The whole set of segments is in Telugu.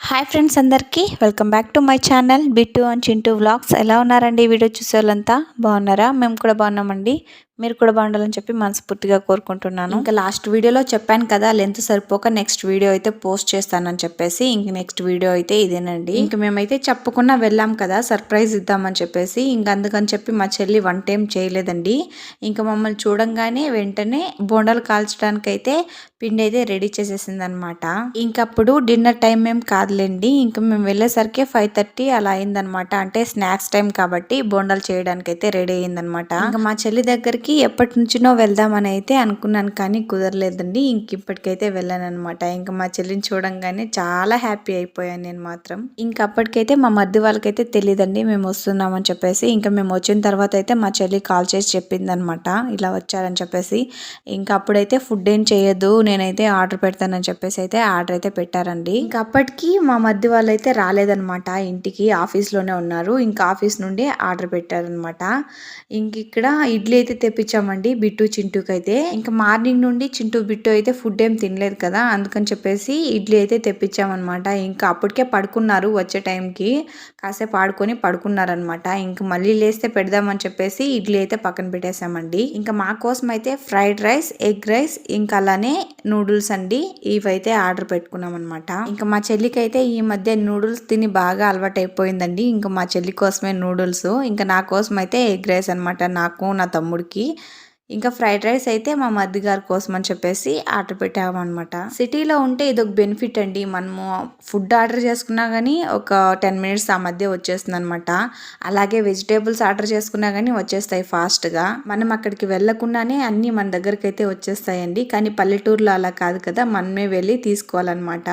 హాయ్ ఫ్రెండ్స్, అందరికీ welcome back to my channel Bittu and Chintu vlogs. ఎలా ఉన్నారండి? వీడియో చూసే వాళ్ళంతా బాగున్నారా? మేము కూడా బాగున్నామండి. మీరు కూడా బాగుండాలని చెప్పి మనస్ఫూర్తిగా కోరుకుంటున్నాను. ఇంకా లాస్ట్ వీడియోలో చెప్పాను కదా, లెంత్ సరిపోక నెక్స్ట్ వీడియో అయితే పోస్ట్ చేస్తానని చెప్పేసి ఇంక నెక్స్ట్ వీడియో అయితే ఇదేనండి. ఇంక మేమైతే చెప్పకుండా వెళ్ళాం కదా, సర్ప్రైజ్ ఇద్దామని చెప్పేసి. ఇంక అందుకని చెప్పి మా చెల్లి వన్ టైం చేయలేదండి. ఇంకా మమ్మల్ని చూడంగానే వెంటనే బోండాలు కాల్చడానికి అయితే పిండి అయితే రెడీ చేసేసింది అనమాట. ఇంకప్పుడు డిన్నర్ టైం ఏం కాదులేండి, ఇంక మేము వెళ్ళేసరికి 5:30 అలా అయిందనమాట. అంటే స్నాక్స్ టైం కాబట్టి బోండాలు చేయడానికి అయితే రెడీ అయిందనమాట. ఇంకా మా చెల్లి దగ్గరికి ఎప్పటి నుంచినో వెళ్దామని అయితే అనుకున్నాను, కానీ కుదరలేదండి. ఇంక ఇప్పటికైతే వెళ్ళాను అనమాట. ఇంకా మా చెల్లిని చూడంగానే చాలా హ్యాపీ అయిపోయాను నేను మాత్రం. ఇంక అప్పటికైతే మా మధ్య వాళ్ళకైతే తెలియదండి మేము వస్తున్నామని చెప్పేసి. ఇంకా మేము వచ్చిన తర్వాత అయితే మా చెల్లి కాల్ చేసి చెప్పింది అనమాట, ఇలా వచ్చారని చెప్పేసి. ఇంకా అప్పుడైతే ఫుడ్ ఏం చేయొద్దు, నేనైతే ఆర్డర్ పెడతానని చెప్పేసి అయితే ఆర్డర్ అయితే పెట్టారండి. ఇంకా అప్పటికి మా మధ్య వాళ్ళు అయితే రాలేదనమాట ఇంటికి, ఆఫీస్లోనే ఉన్నారు. ఇంకా ఆఫీస్ నుండి ఆర్డర్ పెట్టారనమాట. ఇంక ఇక్కడ ఇడ్లీ అయితే తెప్పించామండి బిట్టు చింటూకి అయితే. ఇంకా మార్నింగ్ నుండి చింటూ బిట్టు అయితే ఫుడ్ ఏం తినలేదు కదా, అందుకని చెప్పేసి ఇడ్లీ అయితే తెప్పించామన్నమాట. ఇంకా అప్పటికే పడుకున్నారు, వచ్చే టైంకి కాసేపు ఆడుకొని పడుకున్నారనమాట. ఇంకా మళ్ళీ లేస్తే పెడదామని చెప్పేసి ఇడ్లీ అయితే పక్కన పెట్టేశామండి. ఇంకా మా కోసం అయితే ఫ్రైడ్ రైస్, ఎగ్ రైస్, ఇంకా అలానే నూడిల్స్ అండి, ఇవైతే ఆర్డర్ పెట్టుకున్నాం అనమాట. ఇంకా మా చెల్లికి అయితే ఈ మధ్య నూడిల్స్ తిని బాగా అలవాటు అయిపోయిందండి. ఇంకా మా చెల్లి కోసమే నూడిల్స్, ఇంకా నా కోసం అయితే ఎగ్ రైస్ అనమాట, నాకు నా తమ్ముడికి. ఇంకా ఫ్రైడ్ రైస్ అయితే మా మధ్య గారి కోసం అని చెప్పేసి ఆర్డర్ పెట్టామన్నమాట. సిటీలో ఉంటే ఇదొక బెనిఫిట్ అండి, మనము ఫుడ్ ఆర్డర్ చేసుకున్నా కానీ ఒక 10 minutes ఆ మధ్య వచ్చేస్తుంది అనమాట. అలాగే వెజిటేబుల్స్ ఆర్డర్ చేసుకున్నా కానీ వచ్చేస్తాయి ఫాస్ట్గా. మనం అక్కడికి వెళ్ళకుండానే అన్నీ మన దగ్గరికి అయితే వచ్చేస్తాయండి. కానీ పల్లెటూరులో అలా కాదు కదా, మనమే వెళ్ళి తీసుకోవాలన్నమాట.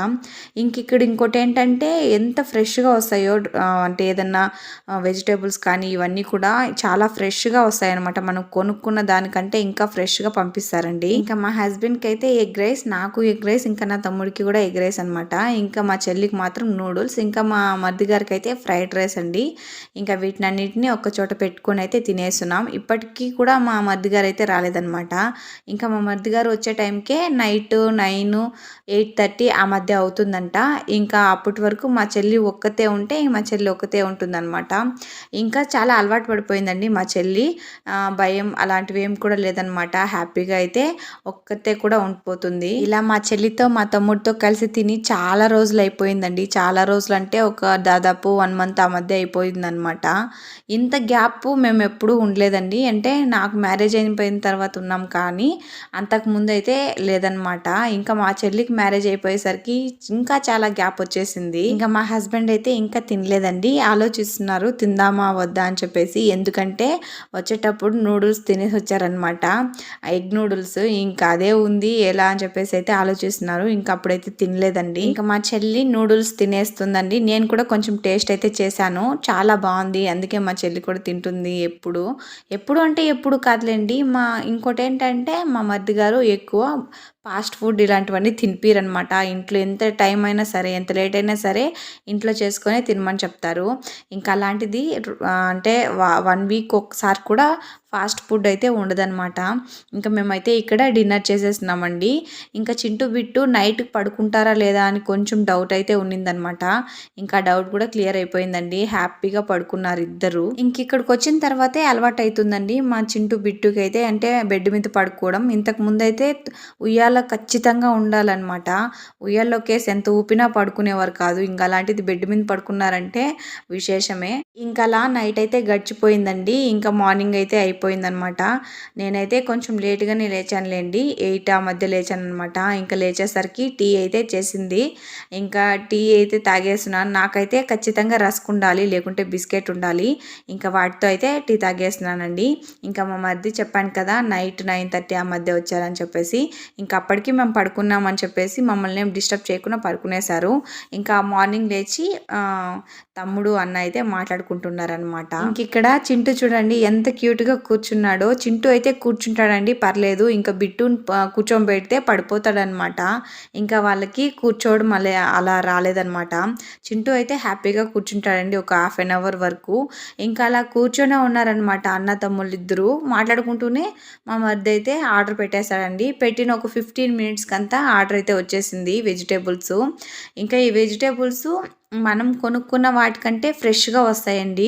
ఇక్కడ ఇంకోటి ఏంటంటే ఎంత ఫ్రెష్గా వస్తాయో, అంటే ఏదన్నా వెజిటేబుల్స్ కానీ ఇవన్నీ కూడా చాలా ఫ్రెష్గా వస్తాయి అనమాట. మనం కొనుక్కున్న దానికంటే ఇంకా ఫ్రెష్గా పంపిస్తారండి. ఇంకా మా హస్బెండ్కి అయితే ఎగ్ రైస్, నాకు ఎగ్ రైస్, ఇంకా నా తమ్ముడికి కూడా ఎగ్ రైస్ అనమాట. ఇంకా మా చెల్లికి మాత్రం నూడిల్స్, ఇంకా మా మరిది గారికి అయితే ఫ్రైడ్ రైస్ అండి. ఇంకా వీటినన్నిటిని ఒక చోట పెట్టుకొని అయితే తినేస్తున్నాం. ఇప్పటికీ కూడా మా మరిది గారు అయితే రాలేదనమాట. ఇంకా మా మరిది గారు వచ్చే టైంకే నైట్ 9, 8:30 ఆ మధ్య అవుతుందంట. ఇంకా అప్పటి వరకు మా చెల్లి ఒక్కతే ఉంటే మా చెల్లి ఒక్కతే ఉంటుందన్నమాట. ఇంకా చాలా అలవాటు పడిపోయిందండి మా చెల్లి, భయం అలాంటివి ఏం కూడా లేదనమాట. హ్యాపీగా అయితే ఒక్కతే కూడా ఉండిపోతుంది. ఇలా మా చెల్లితో మా తమ్ముడితో కలిసి తిని చాలా రోజులు అయిపోయిందండి. చాలా రోజులు అంటే ఒక దాదాపు 1 month ఆ మధ్య అయిపోయిందనమాట. ఇంత గ్యాప్ మేము ఎప్పుడూ ఉండలేదండి. అంటే నాకు మ్యారేజ్ అయిపోయిన తర్వాత ఉన్నాం, కానీ అంతకుముందు అయితే లేదనమాట. ఇంకా మా చెల్లికి మ్యారేజ్ అయిపోయేసరికి ఇంకా చాలా గ్యాప్ వచ్చేసింది. ఇంకా మా హస్బెండ్ అయితే ఇంకా తినలేదండి, ఆలోచిస్తున్నారు తిందామా వద్దా అని చెప్పేసి. ఎందుకంటే వచ్చేటప్పుడు నూడిల్స్ తినేసి వచ్చారనమాట, ఎగ్ నూడిల్స్. ఇంకా అదే ఉంది ఎలా అని చెప్పేసి అయితే ఆలోచిస్తున్నారు. ఇంకా అప్పుడైతే తినలేదండి. ఇంకా మా చెల్లి నూడిల్స్ తినేస్తుందండి. నేను కూడా కొంచెం టేస్ట్ అయితే చేశాను, చాలా బాగుంది. అందుకే మా చెల్లి కూడా తింటుంది. ఎప్పుడు ఎప్పుడు అంటే ఎప్పుడు కాదులేండి. ఇంకోటి ఏంటంటే మా మరిది గారు ఎక్కువ ఫాస్ట్ ఫుడ్ ఇలాంటివన్నీ తినిపిరనమాట. ఇంట్లో ఎంత టైం అయినా సరే, ఎంత లేట్ అయినా సరే ఇంట్లో చేసుకొని తినమని చెప్తారు. ఇంకా అలాంటిది అంటే 1 week ఒకసారి కూడా ఫాస్ట్ ఫుడ్ అయితే ఉండదన్నమాట. ఇంకా మేమైతే ఇక్కడ డిన్నర్ చేసేస్తున్నామండి. ఇంకా చింటూ బిట్టు నైట్ పడుకుంటారా లేదా అని కొంచెం డౌట్ అయితే ఉన్నిందనమాట. ఇంకా డౌట్ కూడా క్లియర్ అయిపోయిందండి, హ్యాపీగా పడుకున్నారు ఇద్దరు. ఇంక ఇక్కడికి వచ్చిన తర్వాతే అలవాటు అవుతుందండి మా చింటూ బిట్టుకి అయితే, అంటే బెడ్ మీద పడుకోవడం. ఇంతకు ముందు అయితే ఉయ్యాల ఖచ్చితంగా ఉండాలన్నమాట. ఉయ్యాల్లోకేసి ఎంత ఊపినా పడుకునేవారు కాదు. ఇంకా అలాంటిది బెడ్ మీద పడుకున్నారంటే విశేషమే. ఇంకా అలా నైట్ అయితే గడిచిపోయిందండి. ఇంకా మార్నింగ్ అయితే అయిపోయిందనమాట. నేనైతే కొంచెం లేట్గానే లేచానులేండి, 8 ఆ మధ్య లేచాను అనమాట. ఇంకా లేచేసరికి టీ అయితే చేసింది. ఇంకా టీ అయితే తాగేస్తున్నాను. నాకైతే ఖచ్చితంగా రస్క్ ఉండాలి, లేకుంటే బిస్కెట్ ఉండాలి. ఇంకా వాటితో అయితే టీ తాగేస్తున్నానండి. ఇంకా మా మరిది చెప్పాను కదా నైట్ 9:30 ఆ మధ్య వచ్చారని చెప్పేసి. ఇంకా అప్పటికి మేము పడుకున్నామని చెప్పేసి మమ్మల్ని ఏం డిస్టర్బ్ చేయకుండా పడుకునేశారు. ఇంకా మార్నింగ్ లేచి తమ్ముడు అన్న అయితే మాట్లాడుకుంటున్నారనమాట. ఇంక ఇక్కడ చింటూ చూడండి ఎంత క్యూట్గా కూర్చున్నాడో. చింటూ అయితే కూర్చుంటాడండి, పర్లేదు. ఇంకా బిట్టు కూర్చోబెడితే పడిపోతాడనమాట. ఇంకా వాళ్ళకి కూర్చోవడం అలా రాలేదనమాట. చింటూ అయితే హ్యాపీగా కూర్చుంటాడండి ఒక 1/2 hour వరకు. ఇంకా అలా కూర్చొనే ఉన్నారనమాట అన్న తమ్ముళ్ళు ఇద్దరు మాట్లాడుకుంటూనే. మా మరిది అయితే ఆర్డర్ పెట్టేశాడండి. పెట్టిన ఒక 15 మినిట్స్కి అంతా ఆర్డర్ అయితే వచ్చేసింది వెజిటేబుల్స్. ఇంకా ఈ వెజిటేబుల్స్ మనం కొనుక్కున్న వాటికంటే ఫ్రెష్గా వస్తాయండి,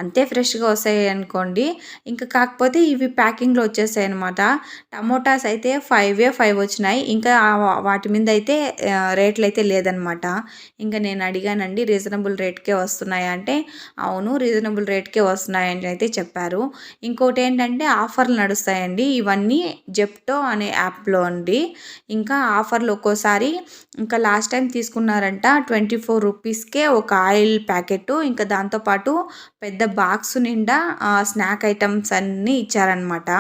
అంతే ఫ్రెష్గా వస్తాయి అనుకోండి. ఇంకా కాకపోతే ఇవి ప్యాకింగ్లో వచ్చేసాయి అనమాట. టమోటాస్ అయితే 5 వచ్చినాయి. ఇంకా వాటి మీద అయితే రేట్లు అయితే లేదనమాట. ఇంకా నేను అడిగానండి, రీజనబుల్ రేట్కే వస్తున్నాయా అంటే అవును రీజనబుల్ రేట్కే వస్తున్నాయని అయితే చెప్పారు. ఇంకోటి ఏంటంటే ఆఫర్లు నడుస్తాయండి, ఇవన్నీ జెప్టో అనే యాప్లో అండి. ఇంకా ఆఫర్లు ఒక్కోసారి ఇంకా లాస్ట్ టైం తీసుకున్నారంట 24 రూపీస్కే ఒక ఆయిల్ ప్యాకెట్, ఇంకా దాంతోపాటు పెద్ద బాక్స్ నిండా స్నాక్ ఐటమ్స్ అన్నీ ఇచ్చారనమాట.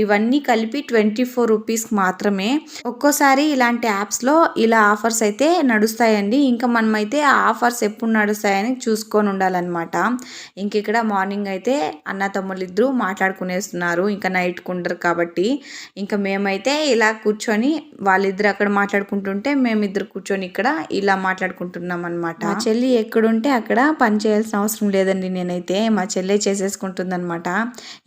ఇవన్నీ కలిపి 24 రూపీస్కి మాత్రమే. ఒక్కోసారి ఇలాంటి యాప్స్లో ఇలా ఆఫర్స్ అయితే నడుస్తాయండి. ఇంకా మనమైతే ఆ ఆఫర్స్ ఎప్పుడు నడుస్తాయని చూసుకొని ఉండాలన్నమాట. ఇంక ఇక్కడ మార్నింగ్ అయితే అన్న తమ్ముళ్ళు ఇద్దరు మాట్లాడుకునేస్తున్నారు, ఇంకా నైట్కి ఉండరు కాబట్టి. ఇంకా మేమైతే ఇలా కూర్చొని వాళ్ళిద్దరు అక్కడ మాట్లాడుకుంటుంటే మేమిద్దరు కూర్చొని ఇక్కడ ఇలా మాట్లాడుకుంటున్నాం అనమాట. మా చెల్లి ఎక్కడుంటే అక్కడ పని చేయాల్సిన అవసరం లేదండి, నేనైతే మా చెల్లె చేసేసుకుంటుంది అనమాట.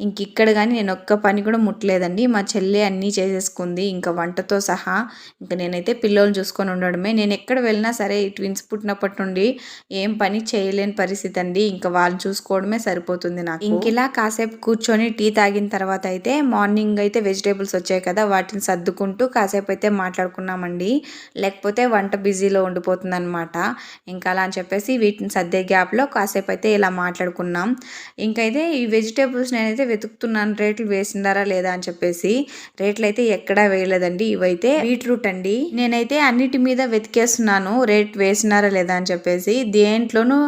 ఇంక ఇక్కడ కానీ నేను ఒక్క పని కూడా ముట్టలేదండి, మా చెల్లె అన్నీ చేసేసుకుంది ఇంకా వంటతో సహా. ఇంకా నేనైతే పిల్లలు చూసుకొని ఉండడమే. నేను ఎక్కడ వెళ్ళినా సరే ఈ ట్విన్స్ పుట్టినప్పటి నుండి ఏం పని చేయలేని పరిస్థితి అండి, ఇంకా వాళ్ళు చూసుకోవడమే సరిపోతుంది నాకు. ఇంక ఇలా కాసేపు కూర్చొని టీ తాగిన తర్వాత అయితే మార్నింగ్ అయితే వెజిటేబుల్స్ వచ్చాయి కదా, వాటిని సర్దుకుంటూ కాసేపు అయితే మాట్లాడుకున్నామండి. లేకపోతే వంట బిజీలో ఉండిపోతుంది అనమాట. ఇంకా అలా అని చెప్పేసి వీటిని సర్దే గ్యాప్లో కాసేపు అయితే ఇలా మాట్లాడుకున్నాం. ఇంకైతే ఈ వెజిటేబుల్స్ నేనైతే వెతుకుతున్నాను రేట్లు వేసిండారా లేదా అని చెప్పేసి. రేట్లు అయితే ఎక్కడా వేయలేదండి. ఇవైతే బీట్రూట్ అండి, నేనైతే అన్నిటి మీద వెతికేస్తున్నాను రేట్ వేసినారా లేదా అని చెప్పేసి. దేంట్లోనూ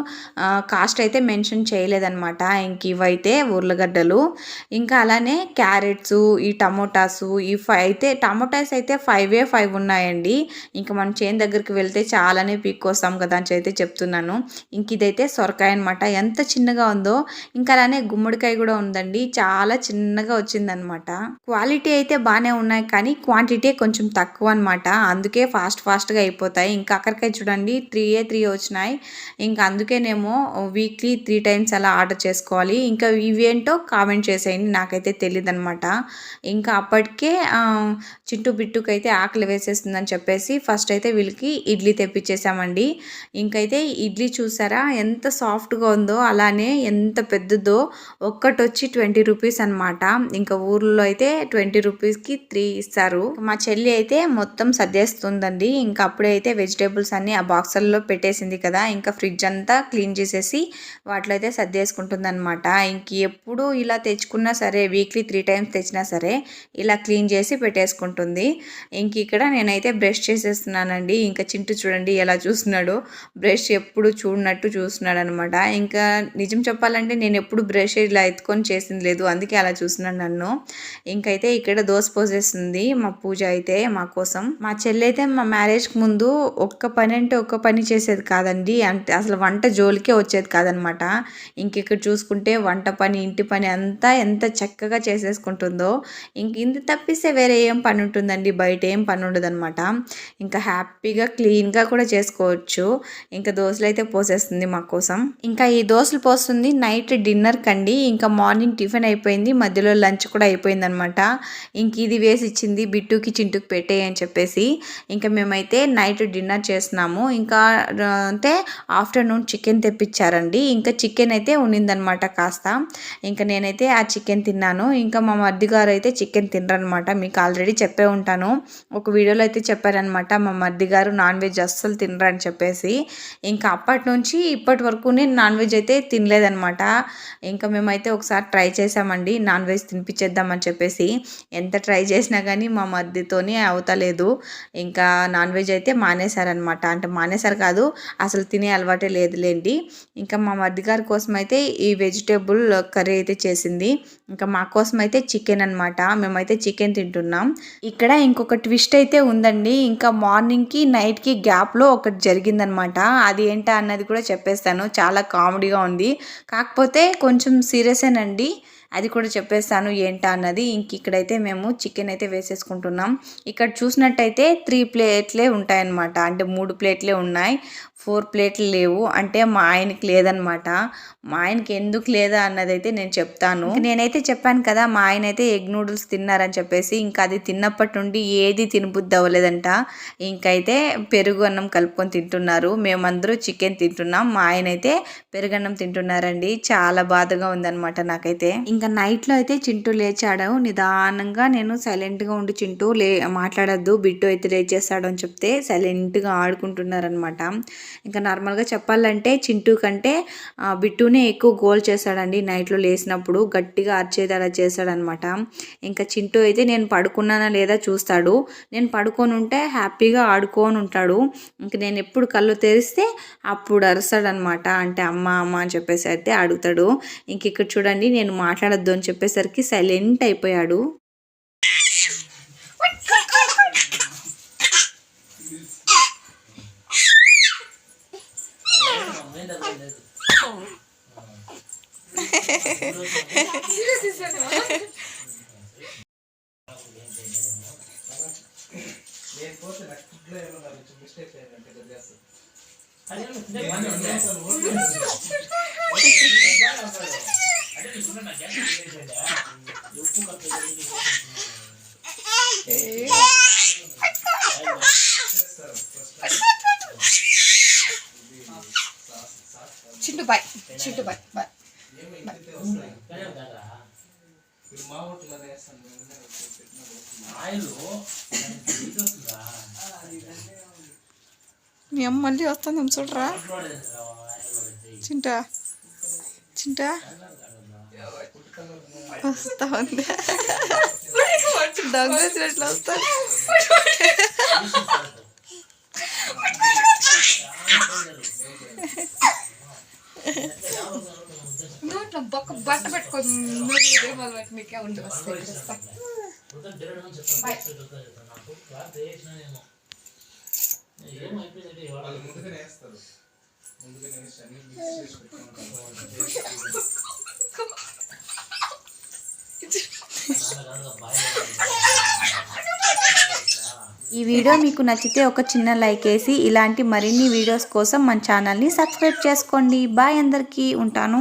కాస్ట్ అయితే మెన్షన్ చేయలేదన్నమాట. ఇంక ఇవైతే ఉర్లగడ్డలు, ఇంకా అలానే క్యారెట్స్, ఈ టమోటాసు అయితే టమోటాస్ అయితే 5 ఉన్నాయండి. ఇంకా మనం చేను దగ్గరికి వెళ్తే చాలానే పీక్కొస్తాం కదా అని అయితే చెప్తున్నాను. ఇంక ఇదైతే సొరకాయ అనమాట, ఎంత చిన్నగా ఉందో. ఇంకా అలానే గుమ్మడికాయ కూడా ఉందండి, చాలా చిన్నగా వచ్చిందనమాట. క్వాలిటీ అయితే బాగానే ఉన్నాయి కానీ క్వాంటిటీ కొంచెం తక్కువ అనమాట, అందుకే ఫాస్ట్గా అయిపోతాయి. ఇంకా కాకరకాయ చూడండి 3 వచ్చినాయి. ఇంకా అందుకేనేమో వీక్లీ 3 టైమ్స్ అలా ఆర్డర్ చేసుకోవాలి. ఇంకా ఇవేంటో కామెంట్ చేసేయండి, నాకైతే తెలియదు అనమాట. ఇంకా అప్పటికే చింటూ బిట్టుకైతే ఆకలి వేసేస్తుందని చెప్పేసి ఫస్ట్ అయితే వీళ్ళకి ఇడ్లీ తెప్పించేసామండి. ఇంకైతే ఇడ్లీ చూసారా ఎంత సాఫ్ట్గా ఉందో, అలానే ఎంత పెద్దదో. ఒక్కటి వచ్చి 20 రూపీస్ అనమాట. ఇంకా ఊర్లో అయితే 20 రూపీస్కి 3 ఇస్తారు. మా చెల్లి అయితే మొత్తం సర్దేస్తుందండి. ఇంకా అప్పుడే అయితే వెజిటేబుల్స్ అన్ని ఆ బాక్సుల్లో పెట్టేసింది కదా, ఇంకా ఫ్రిడ్జ్ అంతా క్లీన్ చేసేసి వాటిలో అయితే సర్దేసుకుంటుంది అనమాట. ఇంక ఎప్పుడు ఇలా తెచ్చుకున్నా సరే, వీక్లీ 3 టైమ్స్ తెచ్చినా సరే ఇలా క్లీన్ చేసి పెట్టేసుకుంటుంది. ఇంక ఇక్కడ నేనైతే బ్రష్ చేసేస్తున్నానండి. ఇంకా చింటూ చూడండి ఎలా చూస్తున్నాడు, బ్రష్ ఎప్పుడు చూడనట్టు చూస్తున్నాడు అనమాట. ఇంకా నిజం చెప్పాలంటే నేను ఎప్పుడు బ్రష్ ఇలా ఎత్తుకొని చేసింది లేదు, అందుకే అలా చూస్తున్నాడు నన్ను. ఇంకైతే ఇక్కడ దోశ పోసేస్తుంది మా పూజ అయితే మా కోసం. మా చెల్లి అయితే మా మ్యారేజ్కి ముందు ఒక్క పని అంటే ఒక్క పని చేసేది కాదండి, అంటే అసలు వంట జోలికే వచ్చేది కాదనమాట. ఇంక ఇక్కడ చూసుకుంటే వంట పని ఇంటి పని అంతా ఎంత చక్కగా చేసేసుకుంటుందో. ఇంక ఇంత తప్పిస్తే వేరే ఏం పని ఉంటుందండి, బయట ఏం పని ఉండదు అనమాట. ఇంకా హ్యాపీగా క్లీన్గా కూడా చేసుకోవచ్చు. ఇంకా దోశలు అయితే పోసేస్తుంది మా కోసం. ఇంకా ఈ దోశలు పోస్తుంది నైట్ డిన్నర్ కండి. ఇంకా మార్నింగ్ టిఫిన్ అయిపోయింది, మధ్యలో లంచ్ కూడా అయిపోయింది అనమాట. ఇంక ఇది వేసి ఇచ్చింది బిట్టుకి చింటుకి పెట్టేయని చెప్పేసి. ఇంకా మేమైతే నైట్ డిన్నర్ చేస్తున్నాము. ఇంకా అంటే ఆఫ్టర్నూన్ చికెన్ తెప్పించారండి. ఇంకా చికెన్ అయితే ఉన్నిందనమాట కాస్త. ఇంకా నేనైతే ఆ చికెన్ తిన్నాను. ఇంకా మా మరిది గారు అయితే చికెన్ తినరనమాట, మీకు ఆల్రెడీ చెప్పే ఉంటాను, ఒక వీడియోలో అయితే చెప్పారనమాట. మా మరిది గారు నాన్ వెజ్ అస్సలు తినరని చెప్పేసి. ఇంకా అప్పటి నుంచి ఇప్పటి వరకు నేను నాన్ వెజ్ అయితే తినలేదనమాట. ఇంకా మేమైతే ఒకసారి ట్రై చేసామండి నాన్ వెజ్ తినిపించేద్దామని చెప్పేసి. ఎంత ట్రై చేసినా కానీ మా మరిదితోనే అవుతలేదు. ఇంకా నాన్ వెజ్ అయితే మానేశారనమాట, అంటే మానేశారు కాదు, అసలు తినే అలవాటే లేదులేండి. ఇంకా మా మరిది గారి కోసం అయితే ఈ వెజిటేబుల్ కర్రీ అయితే చేసింది. ఇంకా మా కోసం అయితే చికెన్ అనమాట, మేమైతే చికెన్ తింటున్నాం. ఇక్కడ ఇంకొక ట్విస్ట్ అయితే ఉందండి. ఇంకా మార్నింగ్కి నైట్కి గ్యాప్లో ఒకటి జరిగిందనమాట, అది ఏంటా అన్నది కూడా చెప్పేస్తాను. చాలా కామెడీగా ఉంది, కాకపోతే కొంచెం సీరియసేనండి, అది కూడా చెప్పేస్తాను ఏంటా అన్నది. ఇంక ఇక్కడైతే మేము చికెన్ అయితే వేసేసుకుంటున్నాం. ఇక్కడ చూసినట్టయితే 3 ప్లేట్లే ఉంటాయన్నమాట, అంటే 3 ప్లేట్లే ఉన్నాయి. 4 ప్లేట్లు లేవు. అంటే మా ఆయనకి లేదనమాట. మా ఆయనకి ఎందుకు లేదా అన్నదైతే నేను చెప్తాను. నేనైతే చెప్పాను కదా, మా ఆయన అయితే ఎగ్ నూడిల్స్ తిన్నారని చెప్పేసి, ఇంకా అది తిన్నప్పటి నుండి ఏది తినబుద్ధి అవ్వలేదంట. ఇంకైతే పెరుగు అన్నం కలుపుకొని తింటున్నారు. మేమందరూ చికెన్ తింటున్నాం. మా ఆయన అయితే పెరుగన్నం తింటున్నారండి. చాలా బాధగా ఉందన్నమాట నాకైతే. ఇంకా నైట్లో అయితే చింటూ లేచాడు. నిదానంగా నేను సైలెంట్గా ఉండి చింటూ మాట్లాడద్దు, బిట్టు అయితే లేచేస్తాడు అని చెప్తే సైలెంట్గా ఆడుకుంటున్నారనమాట. ఇంకా నార్మల్గా చెప్పాలంటే చింటూ కంటే బిట్టునే ఎక్కువ గోల్ చేశాడండి. నైట్లో లేసినప్పుడు గట్టిగా అరిచేది అలా చేశాడనమాట. ఇంకా చింటూ అయితే నేను పడుకున్నానా లేదా చూస్తాడు. నేను పడుకొని ఉంటే హ్యాపీగా ఆడుకొని ఉంటాడు. ఇంక నేను ఎప్పుడు కళ్ళు తెరిస్తే అప్పుడు అరుస్తాడనమాట. అంటే అమ్మ అమ్మ అని చెప్పేసి అయితే అడుగుతాడు. ఇంక ఇక్కడ చూడండి, నేను మాట్లాడొద్దు అని చెప్పేసరికి సైలెంట్ అయిపోయాడు. Chintu bye, Chintu bye bye. మీ అమ్మ మళ్ళీ వస్తుంది చూడరా. చింటా చింటా వస్తా ఉంది, దగ్గర వచ్చినట్లు వస్తా. నోట్లో బొక్క బట్ట పెట్టుకొని మీకే ఉండి వస్తాయి. ఈ వీడియో మీకు నచ్చితే ఒక చిన్న లైక్ వేసి ఇలాంటి మరిన్ని వీడియోస్ కోసం మన ఛానల్ని సబ్స్క్రైబ్ చేసుకోండి. బాయ్ అందరికీ, ఉంటాను.